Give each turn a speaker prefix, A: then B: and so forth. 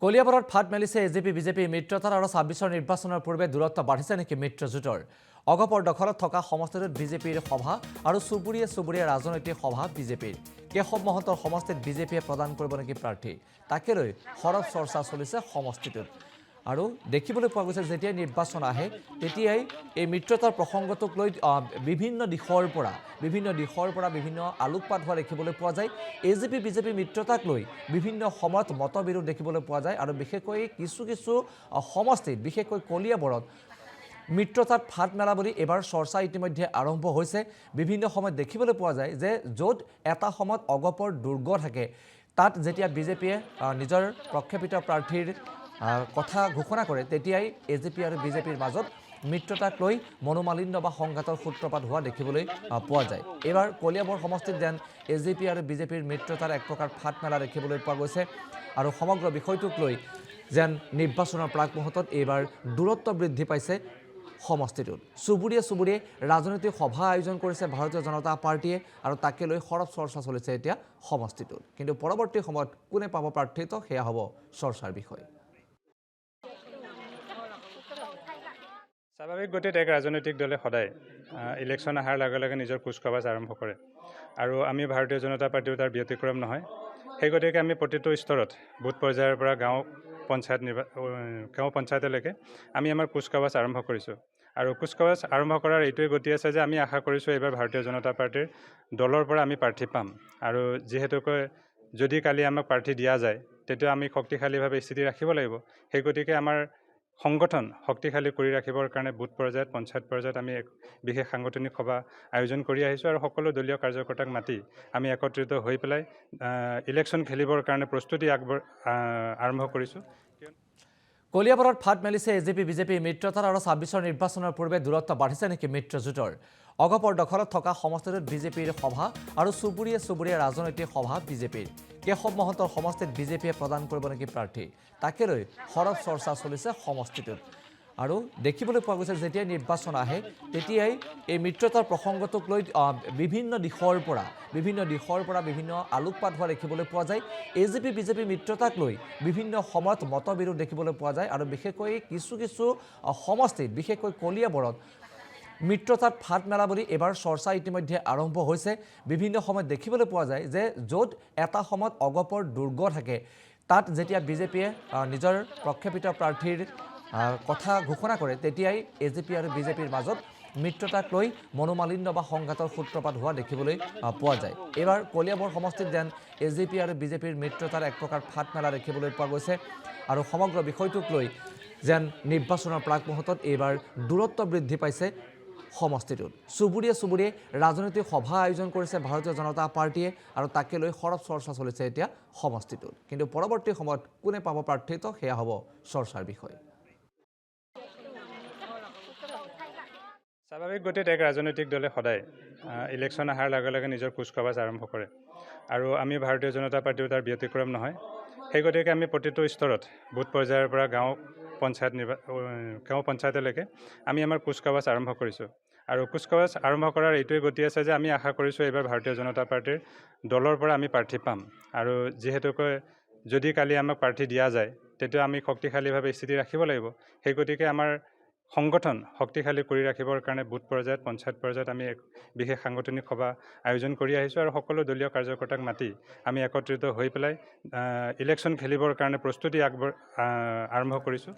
A: কলিয়াবৰত ফাট মেলিছে এজেপি বিজেপি মিত্ৰতাৰ আৰু ২৬ৰ নিৰ্বাচনৰ পূৰ্বে দূৰত্ব বাঢ়িছে নেকি মিত্ৰজোঁটৰ অগপৰ দখলত থকা সমষ্টিটোত বিজেপিৰ সভা আৰু চুবুৰীয়া ৰাজনৈতিক সভা বিজেপিৰ কেশৱ মহন্তৰ সমষ্টিত বিজেপিয়ে প্ৰদান কৰিব নেকি প্ৰাৰ্থী তাকে লৈ সৰব চৰ্চা চলিছে সমষ্টিটোত আৰু দেখিবলৈ পোৱা গৈছে যেতিয়াই নিৰ্বাচন আহে তেতিয়াই এই মিত্ৰতাৰ প্ৰসংগটোক লৈ বিভিন্ন দিশৰ পৰা বিভিন্ন আলোকপাত হোৱা দেখিবলৈ পোৱা যায় এজেপি বিজেপি মিত্ৰতাক লৈ বিভিন্ন সময়ত মতবিৰোধ দেখিবলৈ পোৱা যায় আৰু বিশেষকৈ কিছু সমষ্টিত বিশেষকৈ কলিয়াবৰত মিত্ৰতাত ফাট মেলা বুলি এবাৰ চৰ্চা ইতিমধ্যে আৰম্ভ হৈছে বিভিন্ন সময়ত দেখিবলৈ পোৱা যায় যে য'ত এটা সময়ত অগপৰ দুৰ্গ থাকে তাত যেতিয়া বিজেপিয়ে নিজৰ প্ৰক্ষেপিত প্ৰাৰ্থীৰ কথা ঘোষণা কৰে তেতিয়াই এজেপি আৰু বিজেপিৰ মাজত মিত্ৰতাক লৈ মনোমালিন্য বা সংঘাতৰ সূত্ৰপাত হোৱা দেখিবলৈ পোৱা যায় এবাৰ কলিয়াবৰ সমষ্টিত যেন এজেপি আৰু বিজেপিৰ মিত্ৰতাৰ এক প্ৰকাৰ ফাট মেলা দেখিবলৈ পোৱা গৈছে আৰু সমগ্ৰ বিষয়টোক লৈ যেন নিৰ্বাচনৰ প্ৰাক মুহূৰ্তত এইবাৰ দূৰত্ব বৃদ্ধি পাইছে সমষ্টিটোত চুবুৰীয়ে ৰাজনৈতিক সভা আয়োজন কৰিছে ভাৰতীয় জনতা পাৰ্টিয়ে আৰু তাকে লৈ সৰব চৰ্চা চলিছে এতিয়া সমষ্টিটোত কিন্তু পৰৱৰ্তী সময়ত কোনে পাব প্ৰাৰ্থিত্ব সেয়া হ'ব চৰ্চাৰ বিষয়
B: স্বাভাৱিক গতিত এক ৰাজনৈতিক দলে সদায় ইলেকশ্যন অহাৰ লগে লগে নিজৰ কুচকাৱাজ আৰম্ভ কৰে আৰু আমি ভাৰতীয় জনতা পাৰ্টিও তাৰ ব্যতিক্ৰম নহয় সেই গতিকে আমি প্ৰতিটো স্তৰত বুথ পৰ্যায়ৰ পৰা গাঁও পঞ্চায়তলৈকে আমি আমাৰ কুচকাৱাজ আৰম্ভ কৰিছোঁ আৰু কুচকাৱাজ আৰম্ভ কৰাৰ এইটোৱে গতি আছে যে আমি আশা কৰিছোঁ এইবাৰ ভাৰতীয় জনতা পাৰ্টিৰ দলৰ পৰা আমি প্ৰাৰ্থী পাম আৰু যিহেতুকৈ যদি কালি আমাক প্ৰাৰ্থী দিয়া যায় তেতিয়া আমি শক্তিশালীভাৱে স্থিতি ৰাখিব লাগিব সেই গতিকে আমাৰ সংগঠন শক্তিশালী কৰি ৰাখিবৰ কাৰণে বুথ পৰ্যায়ত পঞ্চায়ত পৰ্যায়ত আমি এক বিশেষ সাংগঠনিক সভা আয়োজন কৰি আহিছোঁ আৰু সকলো দলীয় কাৰ্যকৰ্তাক মাতি আমি একত্ৰিত হৈ পেলাই ইলেকশ্যন খেলিবৰ কাৰণে প্ৰস্তুতি আৰম্ভ কৰিছোঁ
A: কলিয়াবৰত ফাট মেলিছে এজেপি বিজেপি মিত্ৰতাৰ আৰু ২৬ৰ নিৰ্বাচনৰ পূৰ্বে দূৰত্ব বাঢ়িছে নেকি মিত্ৰজোঁটৰ অগপৰ দখলত থকা সমষ্টিটোত বিজেপিৰ সভা আৰু চুবুৰীয়া ৰাজনৈতিক সভা বিজেপিৰ কেশৱ মহন্তৰ সমষ্টিত বিজেপিয়ে প্ৰদান কৰিব নেকি প্ৰাৰ্থী তাকে লৈ সৰব চৰ্চা চলিছে সমষ্টিটোত আৰু দেখিবলৈ পোৱা গৈছে যেতিয়াই নিৰ্বাচন আহে তেতিয়াই এই মিত্ৰতাৰ প্ৰসংগটোক লৈ বিভিন্ন দিশৰ পৰা বিভিন্ন আলোকপাত হোৱা দেখিবলৈ পোৱা যায় এজেপি বিজেপি মিত্ৰতাক লৈ বিভিন্ন সময়ত মতবিৰোধ দেখিবলৈ পোৱা যায় আৰু বিশেষকৈ কিছু সমষ্টিত বিশেষকৈ কলিয়াবৰত মিত্ৰতাত ফাট মেলা বুলি এবাৰ চৰ্চা ইতিমধ্যে আৰম্ভ হৈছে বিভিন্ন সময়ত দেখিবলৈ পোৱা যায় যে য'ত এটা সময়ত অগপৰ দুৰ্গ থাকে তাত যেতিয়া বিজেপিয়ে নিজৰ প্ৰক্ষেপিত প্ৰাৰ্থীৰ কথা ঘোষণা কৰে তেতিয়াই এজেপি আৰু বিজেপিৰ মাজত মিত্ৰতাক লৈ মনোমালিন্য বা সংঘাতৰ সূত্ৰপাত হোৱা দেখিবলৈ পোৱা যায় এইবাৰ কলিয়াবৰ সমষ্টিত যেন এজেপি আৰু বিজেপিৰ মিত্ৰতাৰ এক প্ৰকাৰ ফাট মেলা দেখিবলৈ পোৱা গৈছে আৰু সমগ্ৰ বিষয়টোক লৈ যেন নিৰ্বাচনৰ প্ৰাক মুহূৰ্তত এইবাৰ দূৰত্ব বৃদ্ধি পাইছে সমষ্টিটোত চুবুৰীয়ে ৰাজনৈতিক সভা আয়োজন কৰিছে ভাৰতীয় জনতা পাৰ্টিয়ে আৰু তাকে লৈ সৰব চৰ্চা চলিছে এতিয়া সমষ্টিটোত কিন্তু পৰৱৰ্তী সময়ত কোনে পাব প্ৰাৰ্থিত্ব সেয়া হ'ব চৰ্চাৰ বিষয়
B: স্বাভাৱিক গতিত এক ৰাজনৈতিক দলে সদায় ইলেকশ্যন অহাৰ লগে লগে নিজৰ কুচকাৱাজ আৰম্ভ কৰে আৰু আমি ভাৰতীয় জনতা পাৰ্টিও তাৰ ব্যতিক্ৰম নহয় সেই গতিকে আমি প্ৰতিটো স্তৰত বুথ পৰ্যায়ৰ পৰা গাঁও পঞ্চায়তলৈকে আমি আমাৰ কুচকাৱাজ আৰম্ভ কৰিছোঁ আৰু কুচকাৱাজ আৰম্ভ কৰাৰ এইটোৱে গতি আছে যে আমি আশা কৰিছোঁ এইবাৰ ভাৰতীয় জনতা পাৰ্টিৰ দলৰ পৰা আমি প্ৰাৰ্থী পাম আৰু যিহেতুকৈ যদি কালি আমাক প্ৰাৰ্থী দিয়া যায় তেতিয়া আমি শক্তিশালীভাৱে স্থিতি ৰাখিব লাগিব সেই গতিকে আমাৰ সংগঠন শক্তিশালী কৰি ৰাখিবৰ কাৰণে বুথ পৰ্যায়ত পঞ্চায়ত পৰ্যায়ত আমি এক বিশেষ সাংগঠনিক সভা আয়োজন কৰি আহিছোঁ আৰু সকলো দলীয় কাৰ্যকৰ্তাক মাতি আমি একত্ৰিত হৈ পেলাই ইলেকশ্যন খেলিবৰ কাৰণে প্ৰস্তুতি আৰম্ভ কৰিছোঁ